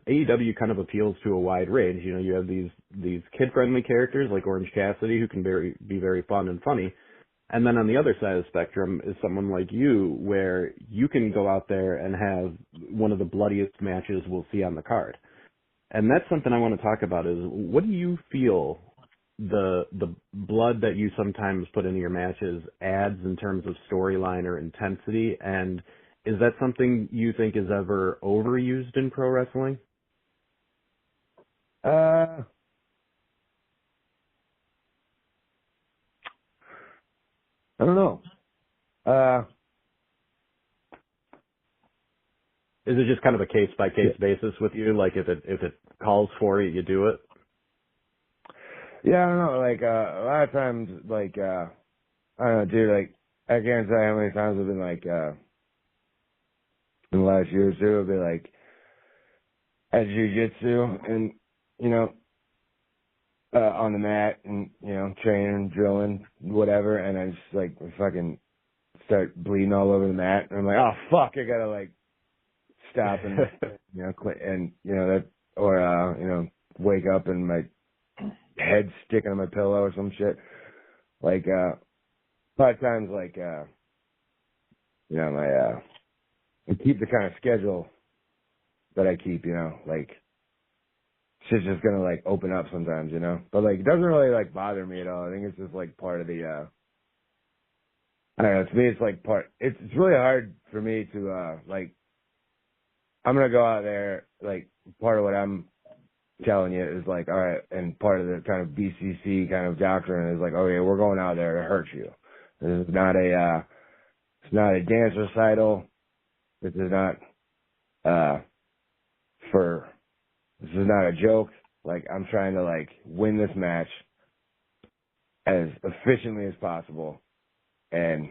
AEW kind of appeals to a wide range. You know, you have these kid-friendly characters like Orange Cassidy who can be very fun and funny. And then on the other side of the spectrum is someone like you where you can go out there and have one of the bloodiest matches we'll see on the card. And that's something I want to talk about is what do you feel the blood that you sometimes put into your matches adds in terms of storyline or intensity? And is that something you think is ever overused in pro wrestling? I don't know. Is it just kind of a case by case basis with you? Like if it calls for it, you do it? Yeah, I don't know. Like, a lot of times, like, I don't know, dude, like, I can't tell you how many times I've been, like, in the last year or two, I've been, like, at jiu-jitsu and, you know, on the mat and, you know, training, drilling, whatever, and I just, like, fucking start bleeding all over the mat, and I'm like, oh, fuck, I gotta, like, stop and, you know, quit, and, you know, that, or, you know, wake up and my head sticking on my pillow or some shit. Like, a lot of times, like, you know, I keep the kind of schedule that I keep, you know, like, shit's just gonna, like, open up sometimes, you know? But, like, it doesn't really, like, bother me at all. I think it's just, like, part of the, I don't know, to me it's, like, it's really hard for me to, like, I'm gonna go out there, like, part of what I'm telling you is like, all right, and part of the kind of BCC kind of doctrine is like, okay, we're going out there to hurt you. This is not it's not a dance recital. This is not, this is not a joke. Like, I'm trying to, like, win this match as efficiently as possible, and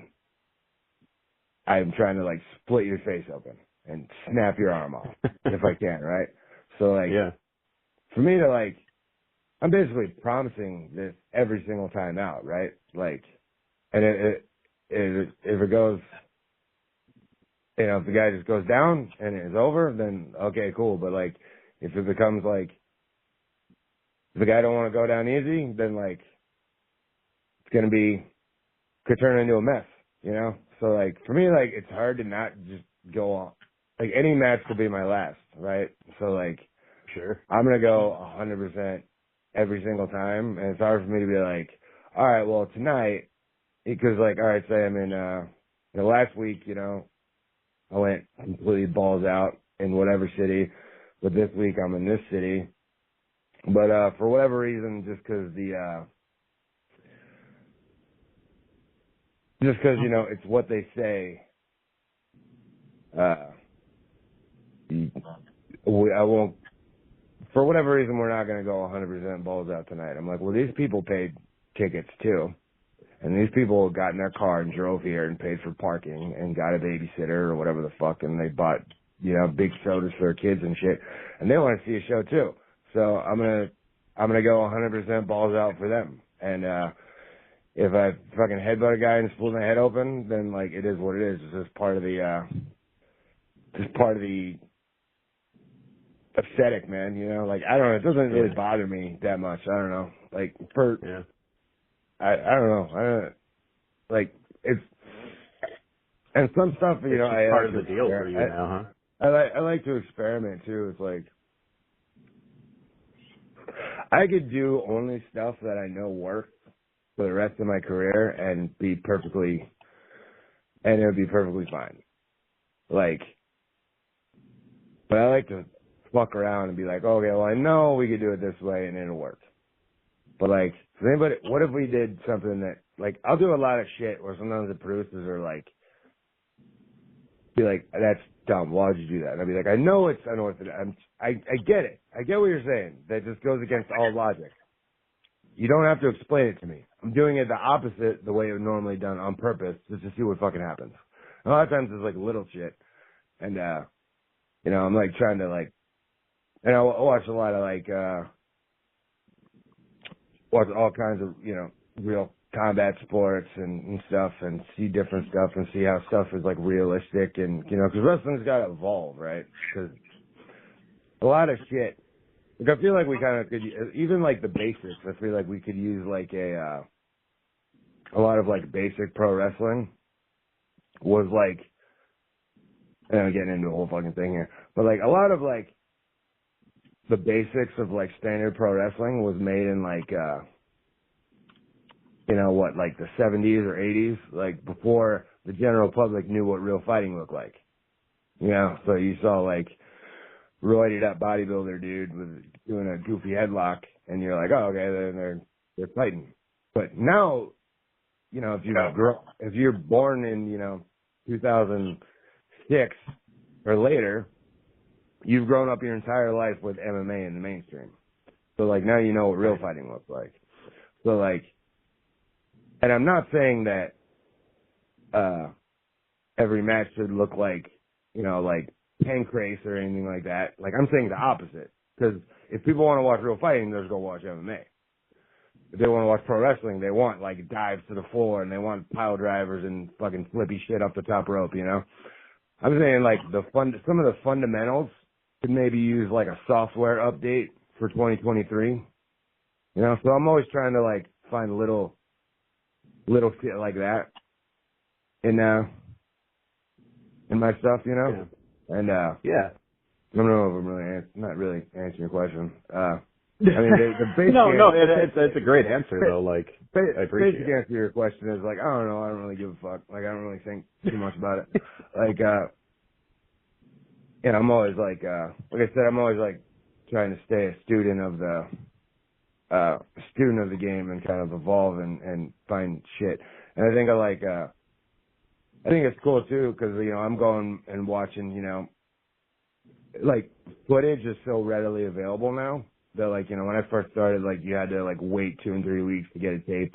I'm trying to, like, split your face open and snap your arm off if I can, right? So, like, Yeah. for me to, like, I'm basically promising this every single time out, right? Like, and if it goes, you know, if the guy just goes down and it's over, then okay, cool. But, like, if it becomes, like, if the guy don't want to go down easy, then, like, it's going to could turn into a mess, you know? So, like, for me, like, it's hard to not just go on. Like, any match could be my last, right? So, like, Sure. I'm going to go 100% every single time. And it's hard for me to be like, all right, well, tonight, because, like, all right, say I'm in, you know, last week, you know, I went completely balls out in whatever city, but this week I'm in this city. But, for whatever reason, just cause you know, it's what they say, I won't, for whatever reason, we're not going to go 100% balls out tonight. I'm like, well, these people paid tickets too. And these people got in their car and drove here and paid for parking and got a babysitter or whatever the fuck. And they bought, you know, big sodas for their kids and shit. And they want to see a show too. So I'm going to go 100% balls out for them. And, if I fucking headbutt a guy and split my head open, then, like, it is what it is. It's just part of the, aesthetic, man, you know? Like, I don't know. It doesn't really bother me that much. I don't know. Like, Yeah. I don't know. I don't, like, it's, and some stuff, you know, It's I part like of the to deal for you now, huh? I like to experiment too. It's like, I could do only stuff that I know works for the rest of my career and it would be perfectly fine. Like, but I like to fuck around and be like, okay, well, I know we could do it this way and it'll work. But, like, does anybody, what if we did something that, like, I'll do a lot of shit where sometimes the producers are like, be like, that's dumb. Why would you do that? And I'll be like, I know it's unorthodox. I get it. I get what you're saying. That just goes against all logic. You don't have to explain it to me. I'm doing it the opposite the way it would normally done on purpose just to see what fucking happens. And a lot of times it's like little shit. And, you know, I'm like trying to like, and I watch a lot of like, watch all kinds of, you know, real combat sports and stuff and see different stuff and see how stuff is like realistic and, you know, cause wrestling's got to evolve, right? Cause a lot of shit. Like, I feel like we kind of could, even like the basics, I feel like we could use like a lot of like basic pro wrestling was like, and I'm getting into a whole fucking thing here, but like a lot of like the basics of like standard pro wrestling was made in like, you know what, like the 70s or 80s, like before the general public knew what real fighting looked like. You know, so you saw like roided up bodybuilder dude with doing a goofy headlock, and you're like, oh, okay, they're fighting. But now, you know, if you're born in, you know, 2006 or later, you've grown up your entire life with MMA in the mainstream. So like now you know what real fighting looks like. So like, and I'm not saying that every match should look like, you know, like Pancrase or anything like that. Like, I'm saying the opposite. Because if people want to watch real fighting, they'll just go watch MMA. If they want to watch pro wrestling, they want, like, dives to the floor, and they want pile drivers and fucking flippy shit up the top rope, you know? I'm saying, like, some of the fundamentals could maybe use, like, a software update for 2023. You know? So I'm always trying to, like, find little shit like that in my stuff, you know? Yeah. And, Yeah. I don't know if I'm not really answering your question. I mean, the basic no, it's a great answer though. Like, I appreciate basic it. answer to your question is like, I don't know, I don't really give a fuck. Like, I don't really think too much about it. Like, yeah, I'm always like I said, I'm always like trying to stay a student of the game and kind of evolve and find shit. And I think I think it's cool too because, you know, I'm going and watching, you know, like footage is so readily available now that, like, you know, when I first started, like, you had to like wait 2 and 3 weeks to get a tape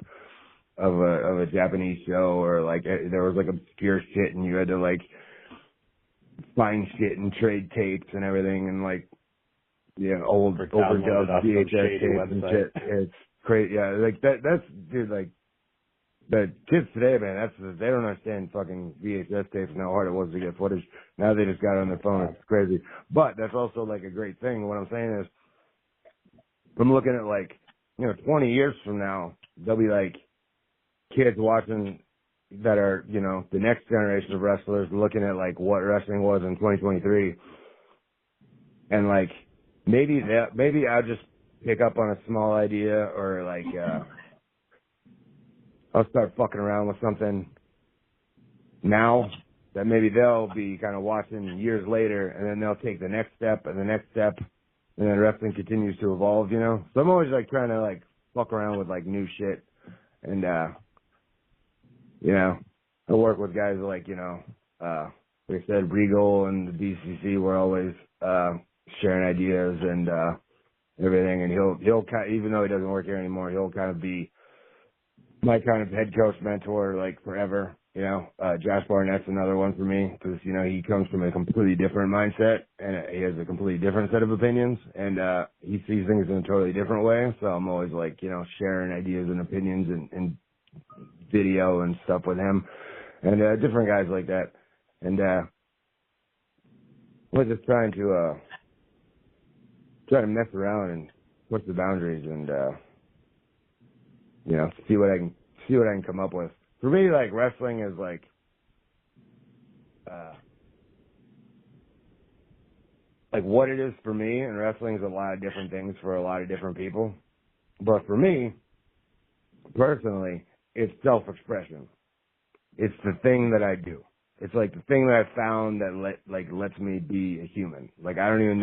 of a Japanese show, or like there was like obscure shit and you had to like find shit and trade tapes and everything and like, you know, old overdubbed VHS tapes and shit. It's crazy. Yeah, like that's dude, like the kids today, man, they don't understand fucking VHS tapes and how hard it was to get footage. Now they just got it on their phone. It's crazy. But that's also like a great thing. What I'm saying is, I'm looking at like, you know, 20 years from now, there'll be like kids watching that are, you know, the next generation of wrestlers looking at like what wrestling was in 2023. And like, maybe I'll just pick up on a small idea, or like, I'll start fucking around with something now that maybe they'll be kind of watching years later, and then they'll take the next step and the next step, and then wrestling continues to evolve, you know? So I'm always like trying to like fuck around with like new shit, and, you know, I work with guys like, you know, like I said, Regal and the DCC were always, sharing ideas and, everything, and he'll kind of, even though he doesn't work here anymore, he'll kind of be my kind of head coach mentor, like, forever, you know. Josh Barnett's another one for me, because, you know, he comes from a completely different mindset, and he has a completely different set of opinions, and he sees things in a totally different way. So I'm always like, you know, sharing ideas and opinions and video and stuff with him, and different guys like that. And we're just trying to mess around and push the boundaries and you know, see what I can come up with. For me, like, wrestling is like, like what it is for me, and wrestling is a lot of different things for a lot of different people. But for me, personally, it's self-expression. It's the thing that I do. It's like the thing that I found that lets me be a human. Like, I don't even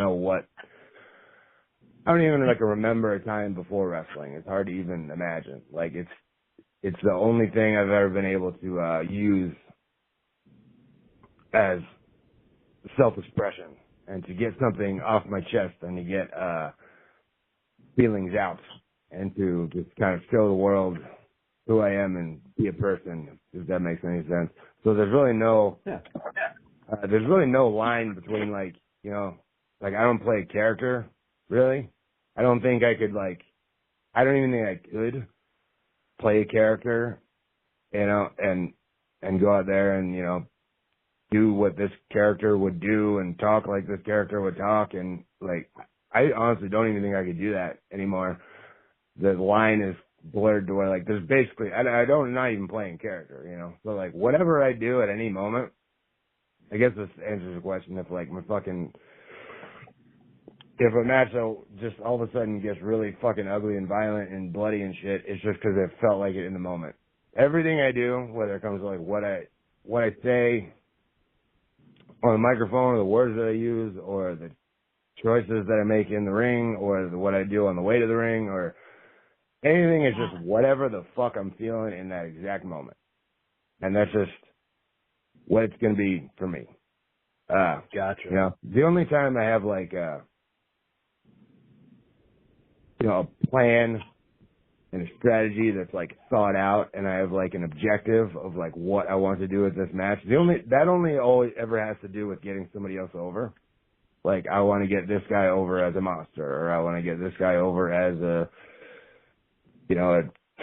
like remember a time before wrestling. It's hard to even imagine. Like, it's the only thing I've ever been able to use as self-expression and to get something off my chest and to get feelings out and to just kind of show the world who I am and be a person, if that makes any sense. So there's really no line between, like, you know, like, I don't play a character, really. I don't think I could, like, I don't even think I could play a character, you know, and go out there and, you know, do what this character would do and talk like this character would talk, and like I honestly don't even think I could do that anymore. The line is blurred to where like there's basically I'm not even playing character, you know. So like whatever I do at any moment, I guess this answers the question. If like if a match just all of a sudden gets really fucking ugly and violent and bloody and shit, it's just because it felt like it in the moment. Everything I do, whether it comes to like what I say on the microphone, or the words that I use, or the choices that I make in the ring, or what I do on the way to the ring, or anything, is just whatever the fuck I'm feeling in that exact moment. And that's just what it's going to be for me. Gotcha. You know, the only time I have like, you know, a plan and a strategy that's like thought out, and I have like an objective of like what I want to do with this match. That only always ever has to do with getting somebody else over. Like I want to get this guy over as a monster, or I want to get this guy over as a, you know, a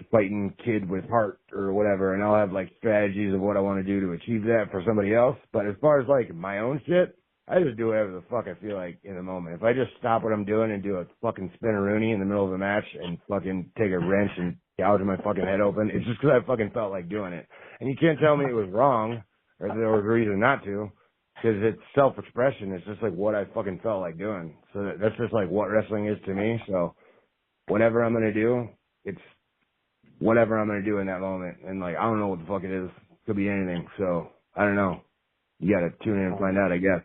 fighting kid with heart or whatever, and I'll have like strategies of what I want to do to achieve that for somebody else. But as far as like my own shit, I just do whatever the fuck I feel like in the moment. If I just stop what I'm doing and do a fucking spinneroonie in the middle of a match and fucking take a wrench and gouge my fucking head open, it's just because I fucking felt like doing it. And you can't tell me it was wrong or there was a reason not to, because it's self-expression. It's just like what I fucking felt like doing. So that's just like what wrestling is to me. So whatever I'm going to do, it's whatever I'm going to do in that moment. And like, I don't know what the fuck it is. Could be anything. So I don't know. You got to tune in and find out, I guess.